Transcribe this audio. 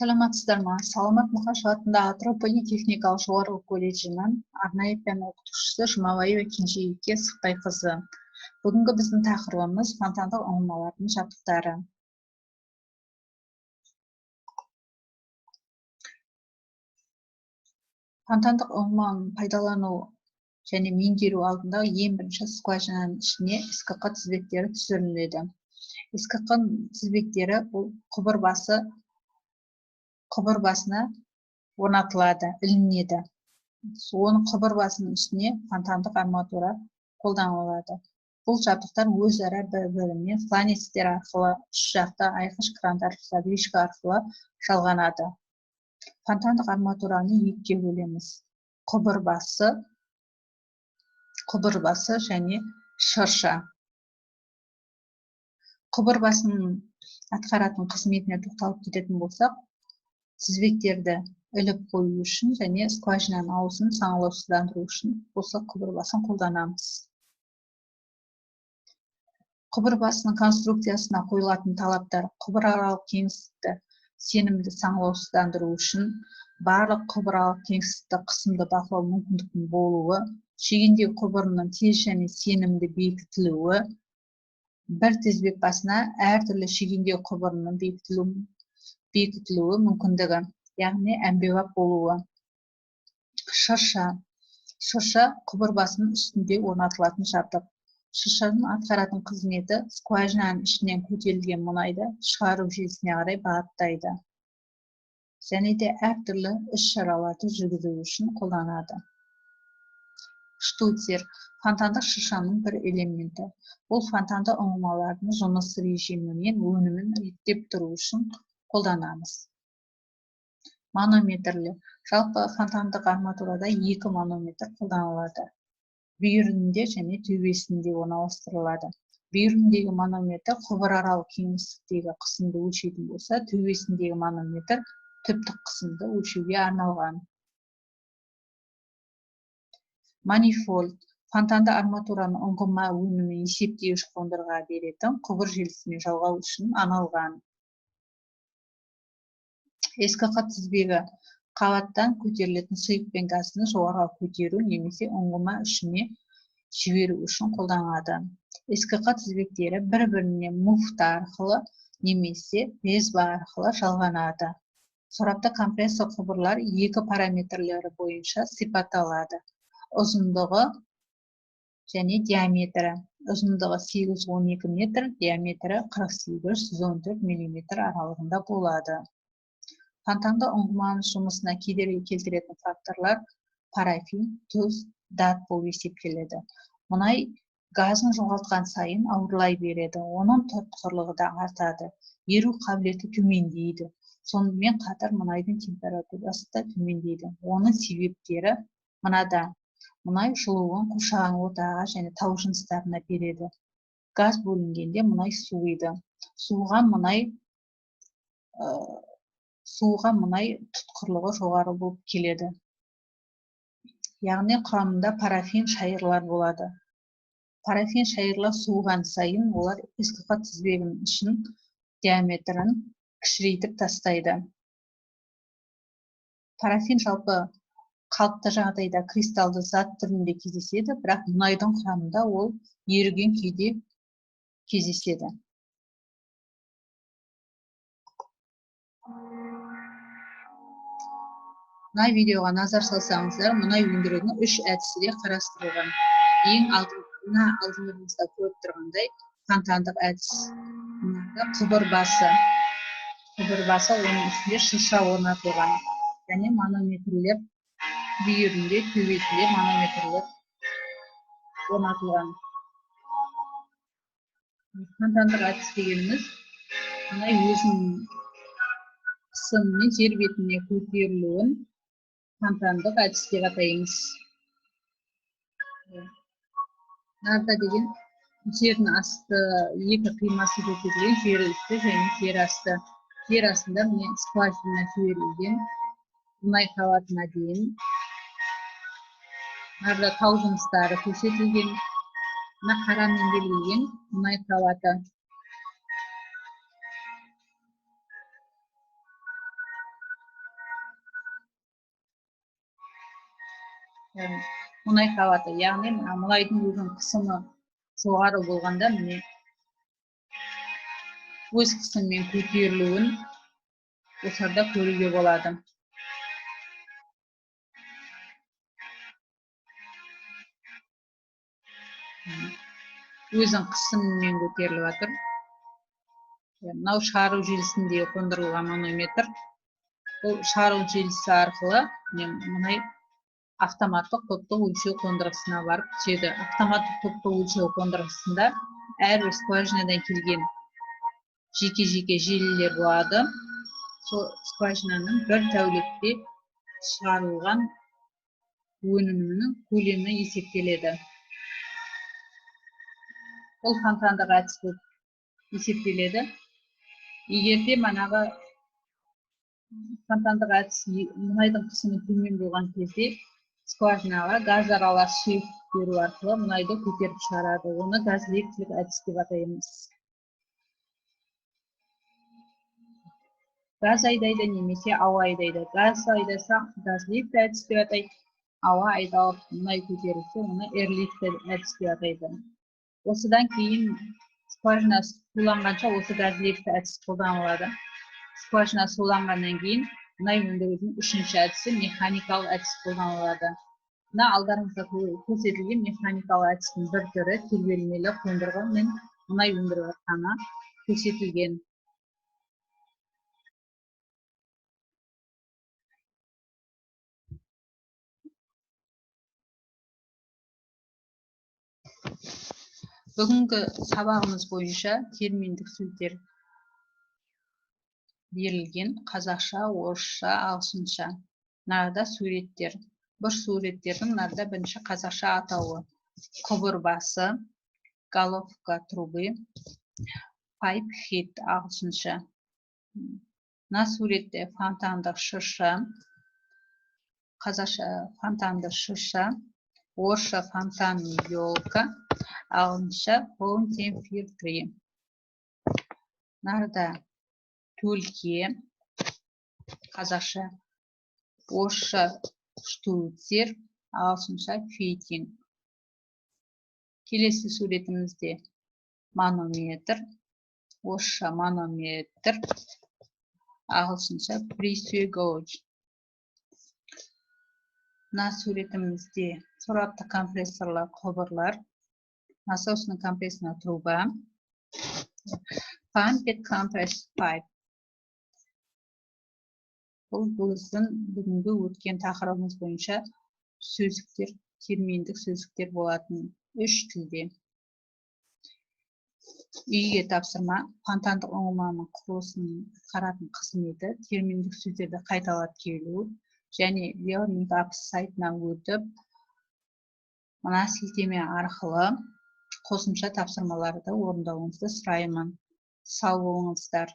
Саламатсыздар ма? Саламат Мұқашев атындағы Агрополитехникалық жоғарғы колледжінің арнайы пән оқытушысы Жұмабаева Кенжебике Сықбайқызы. Бүгінгі біздің тақырыбымыз фонтандық ұңғымалардың жабдықтары. Фонтандық ұңғыманы пайдалану және меңгеру алдында ең бірінші скважинаның ішіне СКК тізбектері түсіріледі. СКК тізбектері бұл құбыр басына орнатылады, ілінеді. Оның құбыр басының үстіне фонтандық арматура қолданылады. Бұл жабдықтар өзара бір-бірімен фланецтер арқылы, үш жақта айқыш крандар, задвижка арқылы жалғанады. Фонтандық арматураны екіге бөлеміз. Құбыр басы және шырша. Құбыр басының атқаратын қызметіне тоқталып кететін болсақ, тізбектерді іліп қою үшін және скважинаның аузын саңылаусыздандыру үшін осы құбыр басын қолданамыз. Құбыр басының конструкциясына қойылатын талаптар: құбыраралық кеңістікті сенімді саңылаусыздандыру үшін барлық құбыраралық кеңістікті қысымды бақылау мүмкіндігінің болуы, шегендеу құбырының тез және сенімді бекітілуі, бір тізбек басына әртүрлі шегендеу құбырының бекітілуі мүмкіндігі, яғни әмбебап болуы. Шырша құбыр басының үстінде орнатылатын жабдық. Шыршаның атқаратын қызметі скважинаның ішінен көтерілген мұнайды шығару жүйесіне қарай бағыттайды және де әртүрлі іс-шараларды жүргізу үшін қолданады. Штуцер фонтандық шыршаның бір элементі. Ол фонтанды ұңғымалардың жұмыс режимі мен өнімін реттеп тұру үшін қолданамыз. Манометрлер. Жалпы фонтандық арматурада екі манометр қолданылады. Бүйірінде және төбесінде орналастырылады. Бүйіріндегі манометр құбыраралық кеңістіктегі қысымды өлшейтін болса, төбесіндегі манометр түптік қысымды өлшеуге арналған. Манифольд фонтанды арматураны ұңғыма өнімін есептеуіш қондырғыға беретін құбыр желісімен жалғау үшін арналған. СКК тізбегі қабаттан көтерілетін сұйық пен газды жоғарыға көтеру немесе ұңғыма ішіне жіберу үшін қолданылады. СКК тізбектері бір-біріне муфта арқылы немесе резьба арқылы жалғанады. Сорапты компрессор құбырлар екі параметрлері бойынша сипатталады: ұзындығы және диаметрі. Ұзындығы 812 метр, диаметрі 48-114 мм аралығында болады. Фонтанды ұңғыманың жұмысына кедергі келтіретін факторлар парафин, тұз, дат болып есептеледі. Мұнай газын жоғалтқан сайын ауырлай береді, оның тұтқырлығы да артады, еру қабілеті төмендейді. Сонымен қатар мұнайдың температурасы да төмендейді. Оның себептері мынада: мұнай жылуын қоршаған ортаға және тау жыныстарына береді. Газ бөлінгенде мұнай суиды. Суыға мұнай тұтқырлығы жоғары болып келеді. Яғни құрамында парафин шайырлар болады. Парафин шайырлар суыған сайын олар СКК тізбегінің ішін диаметрін кішірейтіп тастайды. Парафин жалпы қалыпты жағдайда кристалды зат түрінде кездеседі, бірақ мұнайдың құрамында ол еріген күйде кездеседі. Мұнай видеоға назар салсаңыздар, мұнай өндірудің үш әдісі де қарастырылған. Ең алдыңызда көріп тұрғандай фонтандық әдіс. Құбыр басы, оның үстінде шырша орнатылған және манометрлер бүйірінде, төбесінде манометрлер орнатылған. Фонтандық әдіс дегеніміз мұнай өзінің қысымымен жер бетіне көтерілуін фонтандық әдіс деп атаймыз. Нарда деген жердің асты екі қимасы көтерілген, жер үсті және жер асты. Жер астында міне скважина жіберілген мұнай қабатына дейін. Нарда тау жыныстары көрсетілген, мына қарамен белгіленген мұнай қабаты. мұнай қабаты, яғни мұнайдың өзінің қысымы жоғары болғанда міне өз қысымымен көтерілуін осыларда көруге болады. Өзінің қысымымен көтеріліп жатыр. Мынау шығару желісінде қондырылған манометр. Бұл шығару желісі арқылы мұнай автоматтық топтық өлшеу қондырғысына барып түседі. Автоматтық топтық өлшеу қондырғысында әрбір скважинадан келген жеке желілер болады. Сол скважинаның бір тәулікте шығарылған өнімінің көлемі есептеледі. Бұл фонтандық әдіспен есептеледі. Егер де манағы фонтандық әдіс мұнайдың қысымы төмен болған кезде скважинаға газ аралас сұйық беру арқылы мұнайды көтеріп шығарады. Оны газ лифтілік әдіс деп атаймыз. Газ айдайды немесе ауа айдайды. Газ айдаса газ лифт әдіс деп атайды. Ауа айдалып мұнай көтерілсе, оны эрлифт әдіс деп атайды. Осыдан кейін скважина суланғанша осы газ лифт әдіс қолданылады. Скважина суланғаннан кейін мұнай өндірудің үшінші әдісі механикалық әдіс қолданылады. Мына алдарыңызда көрсетілген механикалық әдістің бір түрі тербелмелі қондырғымен мұнай өндіріп жатқаны көрсетілген. Бүгінгі сабағымыз бойынша терминдік сөздер берілген: қазақша, орысша, ағылшынша. Мынада суреттер. Бір суреттердің мынада бірінші қазақша атауы: құбыр басы, головка трубы, pipe head ағылшынша. Мына суретте фонтандық шышы, қазақша фонтанды шыша, орысша фонтанный елка, ағылшынша fountain filtry. Нарда төлке, қазақша, орысша штуцер, ағылшынша фитинг. Келесі суретімізде манометр, орысша манометр, ағылшынша pressure gauge. Мына суретімізде сорапты компрессорлар, құбырлар, насосный компрессорная труба, pumped compressed pipe. Бұл біздің бүгінгі өткен тақырыбымыз бойынша сөздіктер, терминдік сөздіктер болатын 3 тілде. Үйге тапсырма: фонтандық ұңғыманың құрылысын атқаратын қызметі, терминдік сөздерді қайталап келу және Learning Apps сайтына өтіп, мына сілтеме арқылы қосымша тапсырмаларды орындауыңызды сұраймын. Сау болыңыздар.